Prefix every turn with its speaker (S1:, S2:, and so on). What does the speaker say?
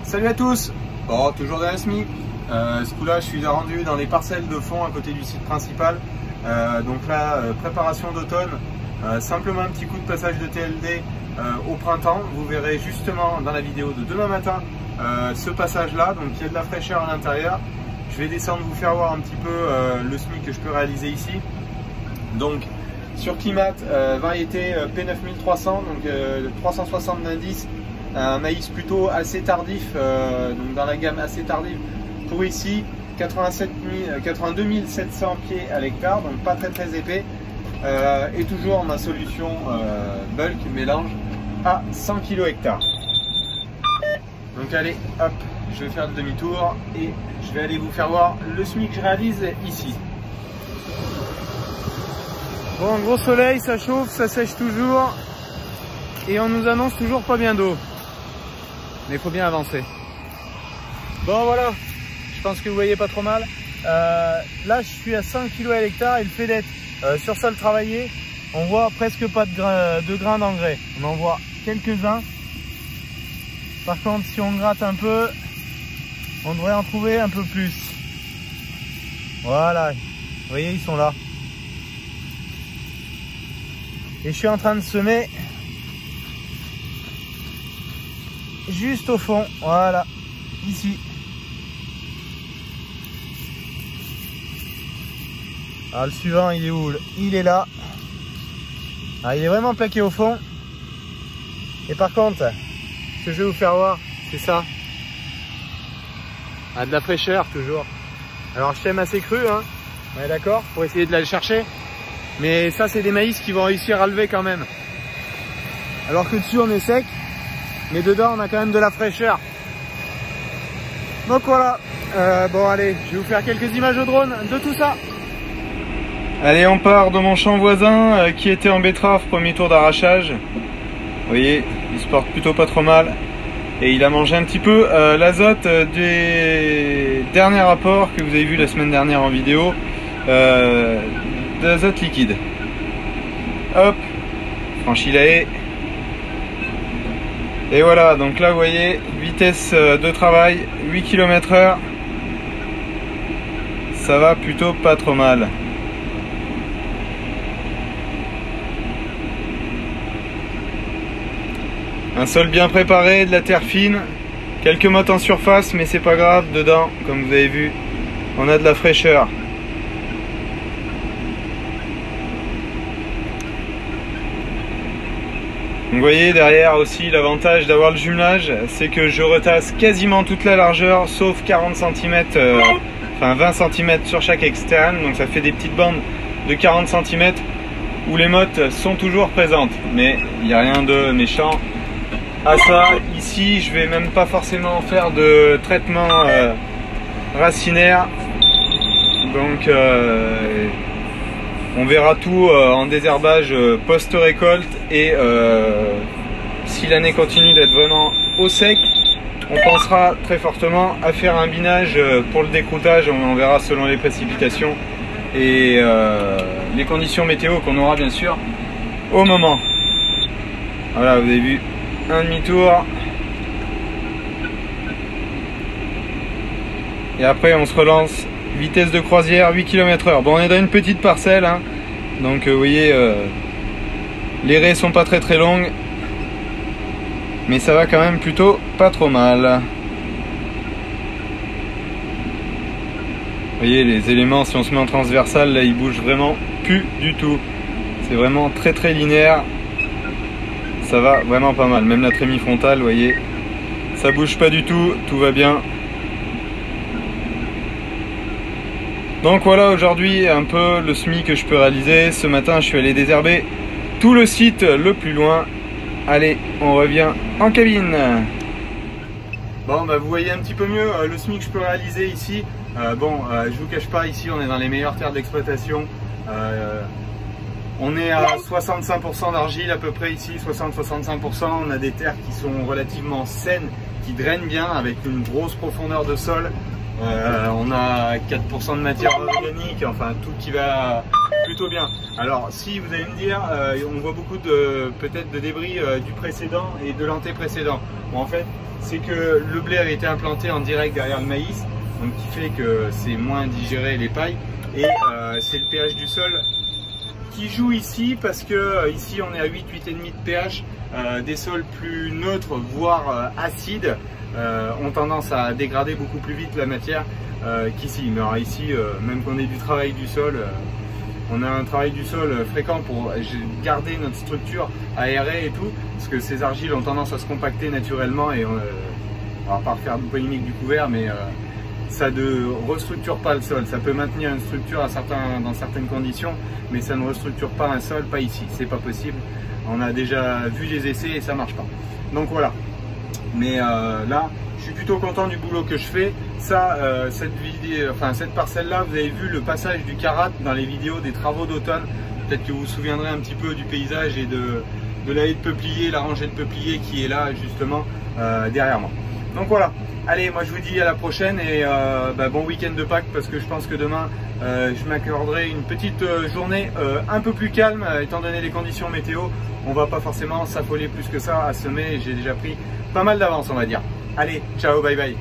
S1: Salut à tous. Bon, toujours dans la SMIC. Ce coup-là, je suis rendu dans les parcelles de fond à côté du site principal. Donc là, préparation d'automne. Simplement un petit coup de passage de TLD au printemps. Vous verrez justement dans la vidéo de demain matin ce passage-là. Donc il y a de la fraîcheur à l'intérieur. Je vais descendre vous faire voir un petit peu le SMIC que je peux réaliser ici. Donc sur Kimat, variété P9300, donc 360 d'indice. Un maïs plutôt assez tardif, donc dans la gamme assez tardive pour ici, 82 700 pieds à l'hectare, donc pas très épais, et toujours ma solution bulk mélange à 100 kg hectare. Donc allez, hop, je vais faire le demi-tour et je vais aller vous faire voir le SMIC que je réalise ici. Bon, gros soleil, ça chauffe, ça sèche toujours et on nous annonce toujours pas bien d'eau. Mais il faut bien avancer. Bon voilà, je pense que vous voyez pas trop mal. Là je suis à 100 kg à l'hectare et le fait d'être sur sol travaillé, on voit presque pas de grains d'engrais. On en voit quelques-uns. Par contre si on gratte un peu, on devrait en trouver un peu plus. Voilà, vous voyez ils sont là. Et je suis en train de semer juste au fond, voilà, ici. Alors le suivant il est où? Il est là. Alors, il est vraiment plaqué au fond. Et par contre, ce que je vais vous faire voir, c'est ça. Ah, de la fraîcheur toujours. Alors je t'aime assez cru, hein. On est d'accord, pour essayer de la chercher. Mais ça c'est des maïs qui vont réussir à lever quand même. Alors que dessus on est sec. Mais dedans on a quand même de la fraîcheur. Donc voilà, bon allez, je vais vous faire quelques images au drone de tout ça. Allez, on part de mon champ voisin qui était en betterave, premier tour d'arrachage. Vous voyez, il se porte plutôt pas trop mal. Et il a mangé un petit peu l'azote des derniers rapports que vous avez vu la semaine dernière en vidéo. D'azote liquide. Hop, franchis la haie. Et voilà, donc là vous voyez, vitesse de travail 8 km/h, ça va plutôt pas trop mal. Un sol bien préparé, de la terre fine, quelques mottes en surface mais c'est pas grave, dedans, comme vous avez vu, on a de la fraîcheur. Vous voyez derrière aussi l'avantage d'avoir le jumelage, c'est que je retasse quasiment toute la largeur sauf 40 cm, enfin 20 cm sur chaque externe, donc ça fait des petites bandes de 40 cm où les mottes sont toujours présentes, mais il n'y a rien de méchant à ça. Ici je vais même pas forcément faire de traitement racinaire, donc on verra tout en désherbage post-récolte et si l'année continue d'être vraiment au sec, on pensera très fortement à faire un binage pour le décroutage. On verra selon les précipitations et les conditions météo qu'on aura bien sûr au moment. Voilà, vous avez vu un demi-tour. Et après on se relance. Vitesse de croisière 8 km/h. Bon, on est dans une petite parcelle, hein. Donc vous voyez, les raies sont pas très longues, mais ça va quand même plutôt pas trop mal. Vous voyez les éléments, si on se met en transversal, là ils bougent vraiment plus du tout. C'est vraiment très linéaire. Ça va vraiment pas mal. Même la trémie frontale, vous voyez, ça bouge pas du tout, tout va bien. Donc voilà aujourd'hui un peu le SMIC que je peux réaliser. Ce matin je suis allé désherber tout le site le plus loin. Allez, on revient en cabine. Bon bah vous voyez un petit peu mieux le SMIC que je peux réaliser ici. Je vous cache pas, ici on est dans les meilleures terres d'exploitation. On est à 65% d'argile à peu près ici, 60-65%. On a des terres qui sont relativement saines, qui drainent bien avec une grosse profondeur de sol. On a 4% de matière organique, enfin tout qui va plutôt bien. Alors si vous allez me dire, on voit beaucoup de peut-être de débris du précédent et de l'anté-précédent. Bon, en fait, c'est que le blé avait été implanté en direct derrière le maïs, donc qui fait que c'est moins digéré les pailles, et c'est le pH du sol qui joue ici, parce que ici on est à 8,5 de pH. Des sols plus neutres, voire acides, ont tendance à dégrader beaucoup plus vite la matière qu'ici. Mais alors ici, même qu'on ait du travail du sol, on a un travail du sol fréquent pour garder notre structure aérée et tout, parce que ces argiles ont tendance à se compacter naturellement, et on va pas refaire de polémique du couvert, mais ça ne restructure pas le sol. Ça peut maintenir une structure dans certaines conditions, mais ça ne restructure pas un sol, pas ici, c'est pas possible. On a déjà vu des essais et ça marche pas. Donc voilà. Mais là, je suis plutôt content du boulot que je fais. Ça, cette parcelle-là, vous avez vu le passage du Karat dans les vidéos des travaux d'automne. Peut-être que vous vous souviendrez un petit peu du paysage et de la haie de peuplier, la rangée de peupliers qui est là justement derrière moi. Donc voilà. Allez, moi je vous dis à la prochaine, et bon week-end de Pâques, parce que je pense que demain je m'accorderai une petite journée un peu plus calme, étant donné les conditions météo. On va pas forcément s'affoler plus que ça à semer. J'ai déjà pris pas mal d'avance, on va dire. Allez, ciao, bye bye.